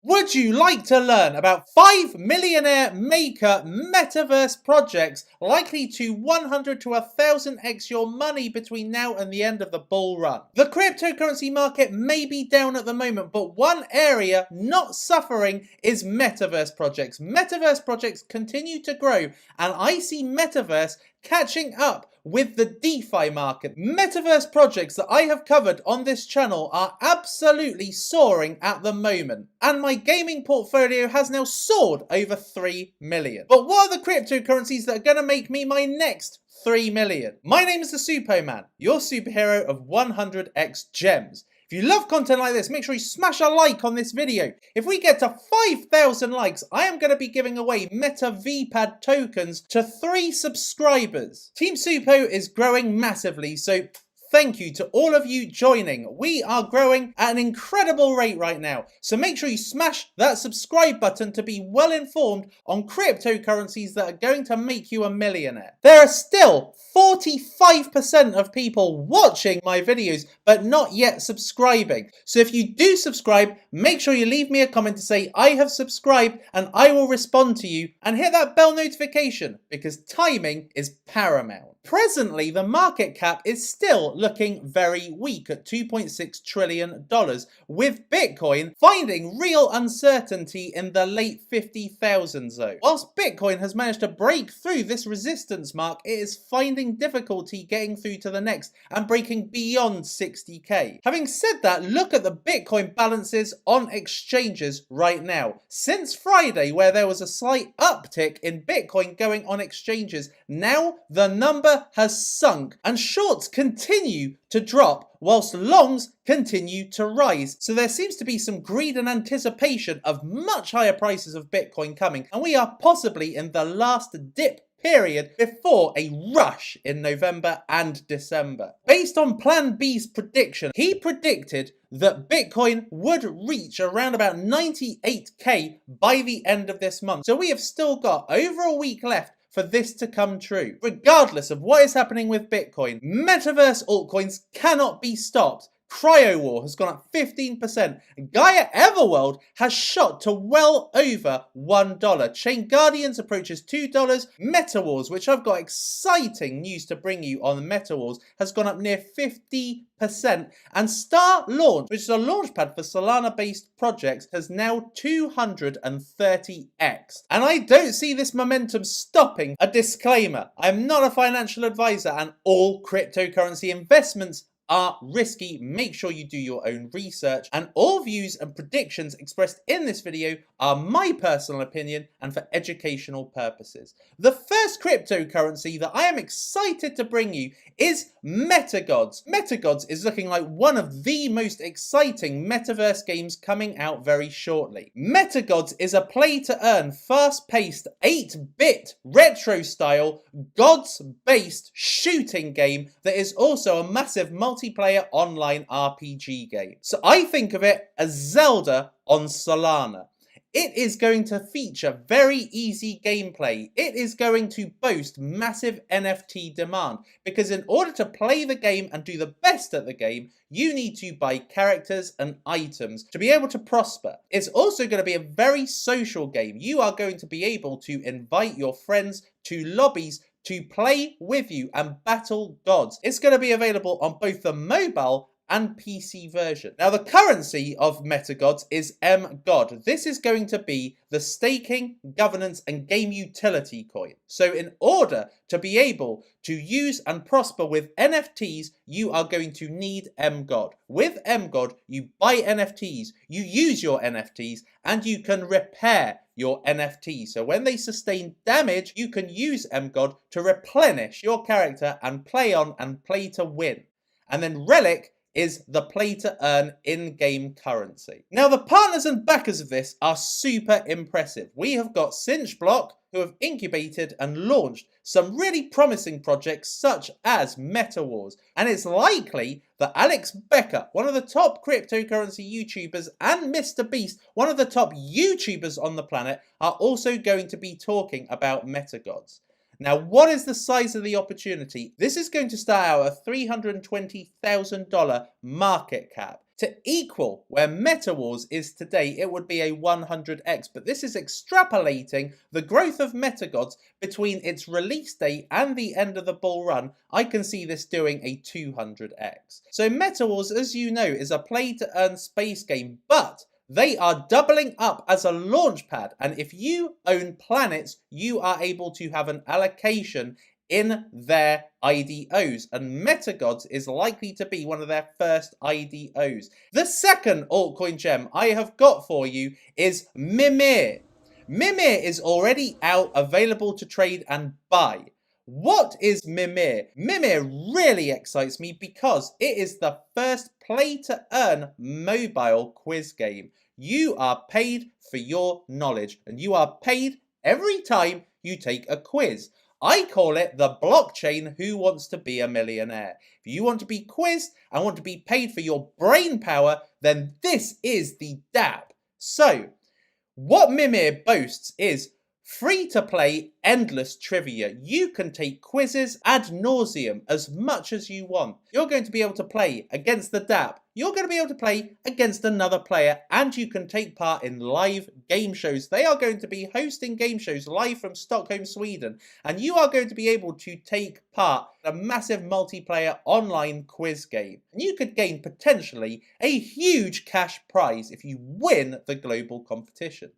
Would you like to learn about 5 millionaire maker metaverse projects likely to 100 to 1000x your money between now and the end of the bull run? The cryptocurrency market may be down at the moment, but one area not suffering is metaverse projects. Metaverse projects continue to grow, and I see metaverse catching up with the DeFi market. Metaverse projects that I have covered on this channel are absolutely soaring at the moment, and my gaming portfolio has now soared over 3 million. But what are the cryptocurrencies that are going to make me my next 3 million? My name is the Superman, your superhero of 100x gems. If you love content like this, make sure you smash a like on this video. If we get to 5,000 likes, I am going to be giving away Meta VPAD tokens to 3 subscribers. Team Supo is growing massively, so thank you to all of you joining. We are growing at an incredible rate right now. So make sure you smash that subscribe button to be well informed on cryptocurrencies that are going to make you a millionaire. There are still 45% of people watching my videos but not yet subscribing. So if you do subscribe, make sure you leave me a comment to say I have subscribed and I will respond to you, and hit that bell notification because timing is paramount. Presently, the market cap is still looking very weak at $2.6 trillion, with Bitcoin finding real uncertainty in the late 50,000 zone. Whilst Bitcoin has managed to break through this resistance mark, it is finding difficulty getting through to the next and breaking beyond 60k. Having said that, look at the Bitcoin balances on exchanges right now. Since Friday, where there was a slight uptick in Bitcoin going on exchanges, now the number has sunk and shorts continue to drop whilst longs continue to rise. So there seems to be some greed and anticipation of much higher prices of Bitcoin coming, and we are possibly in the last dip period before a rush in November and December. Based on Plan B's prediction, he predicted that Bitcoin would reach around about 98k by the end of this month. So we have still got over a week left for this to come true. Regardless of what is happening with Bitcoin, metaverse altcoins cannot be stopped. Cryo War has gone up 15%. Gaia Everworld has shot to well over $1. Chain Guardians approaches $2. Meta Wars, which I've got exciting news to bring you on Meta Wars, has gone up near 50%. And Star Launch, which is a launchpad for Solana-based projects, has now 230x. And I don't see this momentum stopping. A disclaimer, I'm not a financial advisor and all cryptocurrency investments are risky. Make sure you do your own research, and all views and predictions expressed in this video are my personal opinion and for educational purposes. The first cryptocurrency that I am excited to bring you is MetaGods. MetaGods is looking like one of the most exciting metaverse games coming out very shortly. MetaGods is a play-to-earn, fast-paced, 8-bit retro-style, gods-based shooting game that is also a massive multiplayer online RPG game. So I think of it as Zelda on Solana. It is going to feature very easy gameplay. It is going to boast massive NFT demand, because in order to play the game and do the best at the game, you need to buy characters and items to be able to prosper. It's also going to be a very social game. You are going to be able to invite your friends to lobbies to play with you and battle gods. It's going to be available on both the mobile and PC version. Now, the currency of MetaGods is MGod. This is going to be the staking, governance, and game utility coin. So in order to be able to use and prosper with NFTs, you are going to need MGod. With MGod, you buy NFTs, you use your NFTs, and you can repair your NFT. So when they sustain damage, you can use MGod to replenish your character and play on and play to win. And then Relic is the play to earn in-game currency. Now, the partners and backers of this are super impressive. We have got Cinch Block, who have incubated and launched some really promising projects such as Meta Wars. And it's likely that Alex Becker, one of the top cryptocurrency YouTubers, and Mr. Beast, one of the top YouTubers on the planet, are also going to be talking about MetaGods. Now, what is the size of the opportunity? This is going to start out at $320,000 market cap. To equal where Meta Wars is today, it would be a 100x, but this is extrapolating the growth of MetaGods between its release date and the end of the bull run. I can see this doing a 200x. So Meta Wars, as you know, is a play-to-earn space game, but they are doubling up as a launchpad, and if you own planets, you are able to have an allocation in their IDOs, and MetaGods is likely to be one of their first IDOs. The second altcoin gem I have got for you is Mimir. Mimir is already out, available to trade and buy. What is Mimir? Mimir really excites me because it is the first play-to-earn mobile quiz game. You are paid for your knowledge, and you are paid every time you take a quiz. I call it the blockchain Who Wants to Be a Millionaire. If you want to be quizzed and want to be paid for your brain power, then this is the dApp. So, what Mimir boasts is free-to-play endless trivia. You can take quizzes ad nauseum as much as you want. You're going to be able to play against the dApp. You're going to be able to play against another player, and you can take part in live game shows. They are going to be hosting game shows live from Stockholm, Sweden, and you are going to be able to take part in a massive multiplayer online quiz game. And you could gain potentially a huge cash prize if you win the global competition.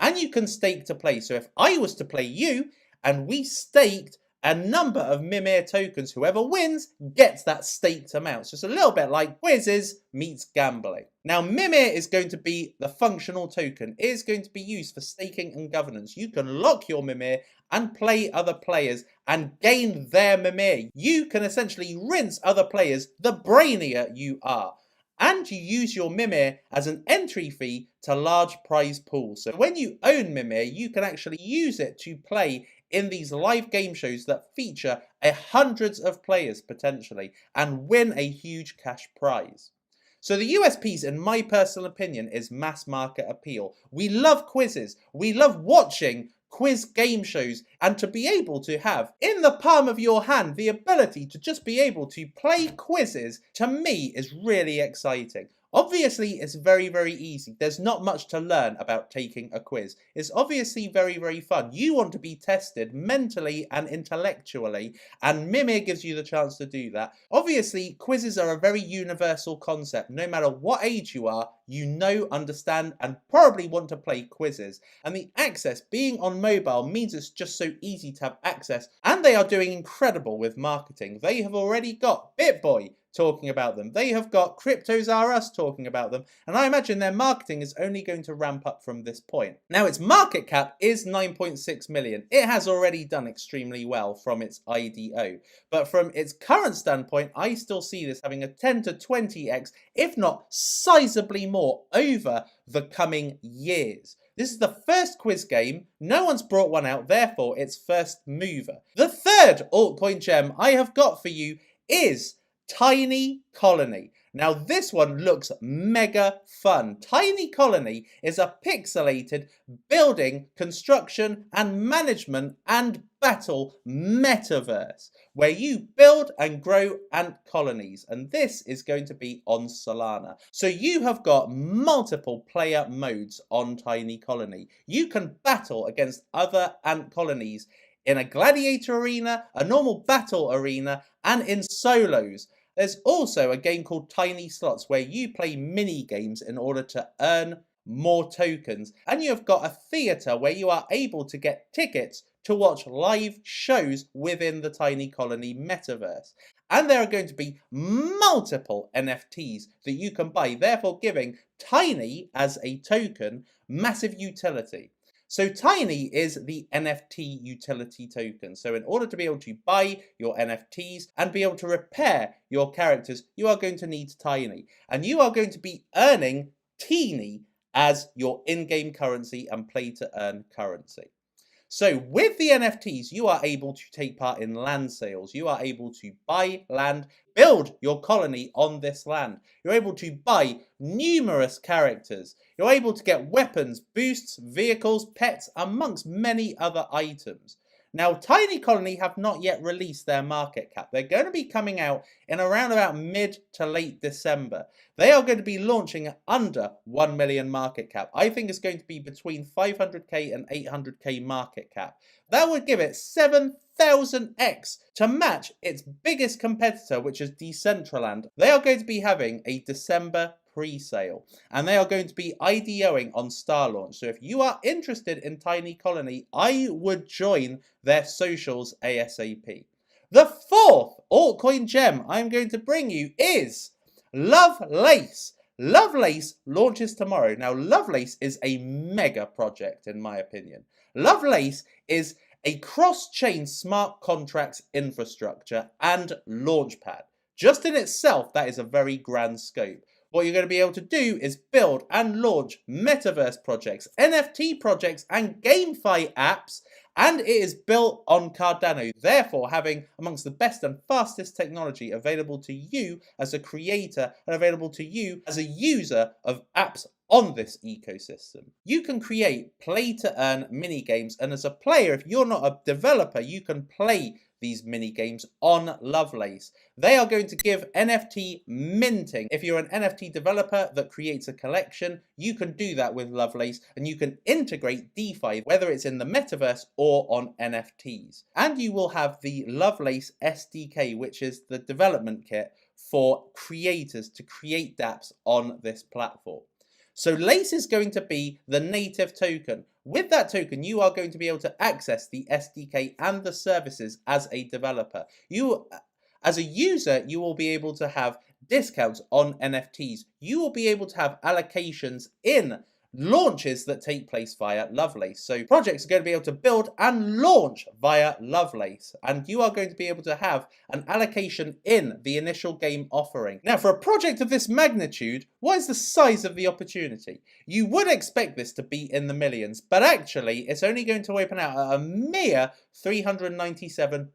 And you can stake to play. So if I was to play you and we staked a number of Mimir tokens, whoever wins gets that staked amount. So it's a little bit like quizzes meets gambling. Now Mimir is going to be the functional token. It is going to be used for staking and governance. You can lock your Mimir and play other players and gain their Mimir. You can essentially rinse other players the brainier you are. And you use your Mimir as an entry fee to large prize pools. So when you own Mimir, you can actually use it to play in these live game shows that feature hundreds of players potentially and win a huge cash prize. So the USPs, in my personal opinion, is mass market appeal. We love quizzes. We love watching quiz game shows, and to be able to have in the palm of your hand the ability to just be able to play quizzes, to me is really exciting. Obviously, it's very, very easy. There's not much to learn about taking a quiz. It's obviously very, very fun. You want to be tested mentally and intellectually, and Mimir gives you the chance to do that. Obviously, quizzes are a very universal concept. No matter what age you are, you know, understand, and probably want to play quizzes. And the access being on mobile means it's just so easy to have access, and they are doing incredible with marketing. They have already got BitBoy talking about them. They have got Cryptos R Us talking about them, and I imagine their marketing is only going to ramp up from this point. Now, its market cap is 9.6 million. It has already done extremely well from its IDO, but from its current standpoint, I still see this having a 10 to 20x, if not sizably more, over the coming years. This is the first quiz game. No one's brought one out, therefore it's first mover. The third altcoin gem I have got for you is Tiny Colony. Now this one looks mega fun. Tiny Colony is a pixelated building, construction and management and battle metaverse where you build and grow ant colonies, and this is going to be on Solana. So you have got multiple player modes on Tiny Colony. You can battle against other ant colonies in a gladiator arena, a normal battle arena, and in solos. There's also a game called Tiny Slots where you play mini games in order to earn more tokens. And you've got a theatre where you are able to get tickets to watch live shows within the Tiny Colony metaverse. And there are going to be multiple NFTs that you can buy, therefore giving Tiny as a token massive utility. So Tiny is the NFT utility token. So in order to be able to buy your NFTs and be able to repair your characters, you are going to need Tiny. And you are going to be earning Teeny as your in-game currency and play-to-earn currency. So with the NFTs, you are able to take part in land sales. You are able to buy land, build your colony on this land. You're able to buy numerous characters. You're able to get weapons, boosts, vehicles, pets, amongst many other items. Now, Tiny Colony have not yet released their market cap. They're going to be coming out in around about mid to late December. They are going to be launching at under 1 million market cap. I think it's going to be between 500k and 800k market cap. That would give it 7,000x to match its biggest competitor, which is Decentraland. They are going to be having a December pre-sale, and they are going to be IDOing on Star Launch. So if you are interested in Tiny Colony, I would join their socials ASAP. The fourth altcoin gem I'm going to bring you is Lovelace. Lovelace launches tomorrow. Now, Lovelace is a mega project, in my opinion. Lovelace is a cross-chain smart contracts infrastructure and launchpad. Just in itself, that is a very grand scope. What you're going to be able to do is build and launch metaverse projects, NFT projects, and GameFi apps, and it is built on Cardano, therefore having amongst the best and fastest technology available to you as a creator and available to you as a user of apps on this ecosystem. You can create play-to-earn mini-games, and as a player, if you're not a developer, you can play these mini games on Lovelace. They are going to give NFT minting. If you're an NFT developer that creates a collection, you can do that with Lovelace, and you can integrate DeFi, whether it's in the metaverse or on NFTs. And you will have the Lovelace SDK, which is the development kit for creators to create dApps on this platform. So Lace is going to be the native token. With that token, you are going to be able to access the SDK and the services as a developer. You, as a user, you will be able to have discounts on NFTs. You will be able to have allocations in launches that take place via Lovelace. So projects are going to be able to build and launch via Lovelace, and you are going to be able to have an allocation in the initial game offering. Now, for a project of this magnitude, what is the size of the opportunity? You would expect this to be in the millions, but actually it's only going to open out at a mere $397,000.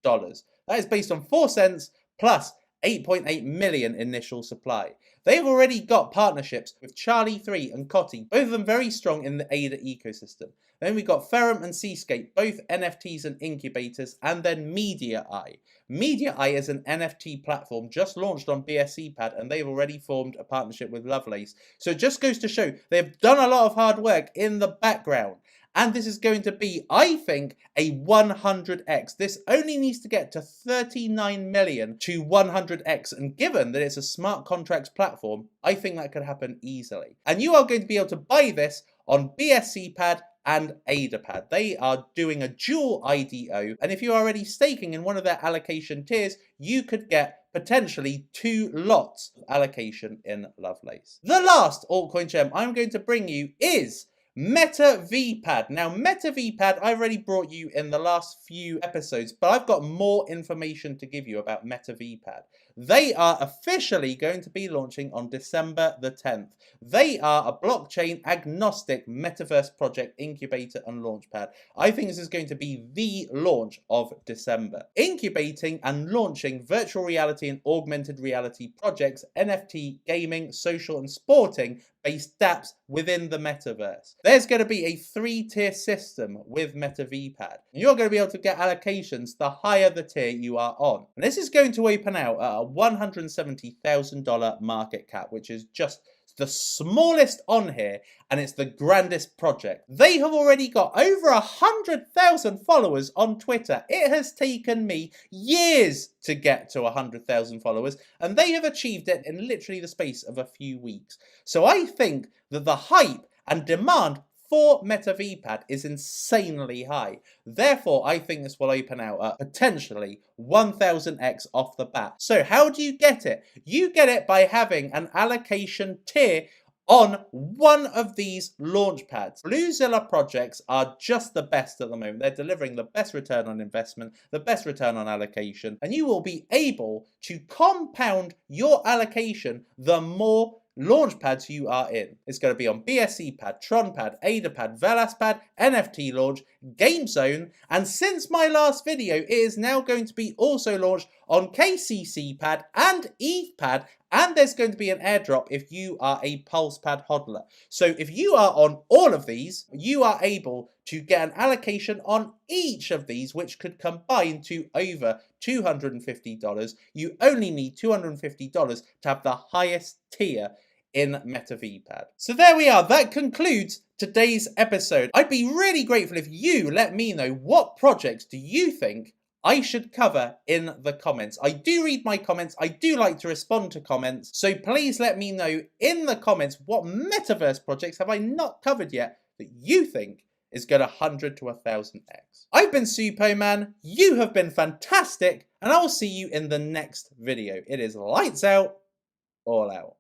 That is based on 4 cents plus 8.8 million initial supply. They've already got partnerships with Charlie3 and Coty, both of them very strong in the ADA ecosystem. Then we've got Ferrum and Seascape, both NFTs and incubators, and then Media.eye. Media.eye is an NFT platform just launched on BSC Pad, and they've already formed a partnership with Lovelace. So it just goes to show they've done a lot of hard work in the background. And this is going to be, I think, a 100x. This only needs to get to 39 million to 100x. And given that it's a smart contracts platform, I think that could happen easily. And you are going to be able to buy this on BSC Pad and AdaPad. They are doing a dual IDO. And if you're already staking in one of their allocation tiers, you could get potentially 2 lots of allocation in Lovelace. The last altcoin gem I'm going to bring you is MetaVPad. Now, MetaVPad, I've already brought you in the last few episodes, but I've got more information to give you about MetaVPad. They are officially going to be launching on December the 10th. They are a blockchain agnostic metaverse project incubator and launchpad. I think this is going to be the launch of December. Incubating and launching virtual reality and augmented reality projects, NFT, gaming, social and sporting based dApps within the metaverse. There's going to be a 3-tier system with MetaVPad. You're going to be able to get allocations the higher the tier you are on. And this is going to open out at a $170,000 market cap, which is just the smallest on here, and it's the grandest project. They have already got over 100,000 followers on Twitter. It has taken me years to get to 100,000 followers, and they have achieved it in literally the space of a few weeks. So I think that the hype and demand for MetaVPad is insanely high. Therefore, I think this will open out at potentially 1000x off the bat. So how do you get it? You get it by having an allocation tier on one of these launch pads. Bluezilla projects are just the best at the moment. They're delivering the best return on investment, the best return on allocation, and you will be able to compound your allocation the more launch pads you are in. It's going to be on BSC Pad, Tron Pad, AdaPad, Velas Pad, NFT Launch, Game Zone, and since my last video, it is now going to be also launched on KCC Pad and ETH Pad, and there's going to be an airdrop if you are a Pulse Pad hodler. So if you are on all of these, you are able to get an allocation on each of these, which could combine to over $250. You only need $250 to have the highest tier in MetaVPad. So there we are. That concludes today's episode. I'd be really grateful if you let me know what projects do you think I should cover in the comments. I do read my comments. I do like to respond to comments. So please let me know in the comments what metaverse projects have I not covered yet that you think is going 100 to 1000x. I've been Supoman. You have been fantastic. And I will see you in the next video. It is lights out, all out.